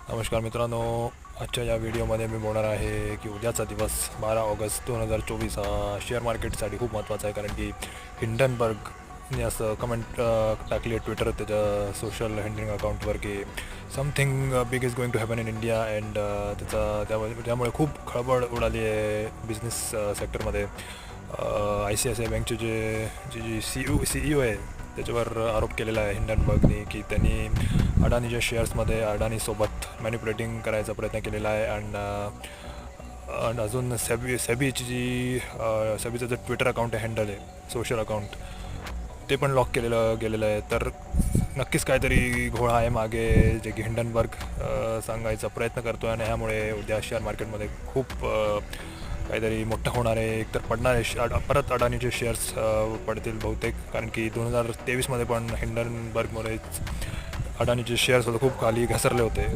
नमस्कार मित्रांनो, आजच्या या व्हिडिओमध्ये मी बोलणार आहे की उद्याचा दिवस 12 ऑगस्ट 2024 हा शेअर मार्केटसाठी खूप महत्त्वाचा आहे. कारण की हिंडनबर्गने असं कमेंट टाकली आहे ट्विटर त्याच्या सोशल हँडलिंग अकाउंटवर की something big is going to happen in India. And त्यामुळे खूप खळबळ उडाली आहे बिझनेस सेक्टरमध्ये. ICICI बँकचे जी CEO आहे त्याच्यावर आरोप केलेला आहे हिंडनबर्गनी की त्यांनी अडानीच्या शेअर्समध्ये अडानीसोबत मॅन्युप्युलेटिंग करायचा प्रयत्न केलेला आहे. आणि अजून सेबीचं जे ट्विटर अकाउंट आहे, हँडल आहे, सोशल अकाउंट, ते पण लॉक गेलेलं आहे. तर नक्कीच काहीतरी घोळा आहे मागे, जे की हिंडनबर्ग सांगायचा प्रयत्न करतो आहे. आणि ह्यामुळे उद्या शेअर मार्केटमध्ये खूप काहीतरी मोठं होणार आहे. एकतर पडणारे परत अडानीचे शेअर्स पडतील बहुतेक, कारण की 2023मध्ये पण हिंडनबर्गमुळेच अडानीचे शेअर्स खूप खाली घसरले होते.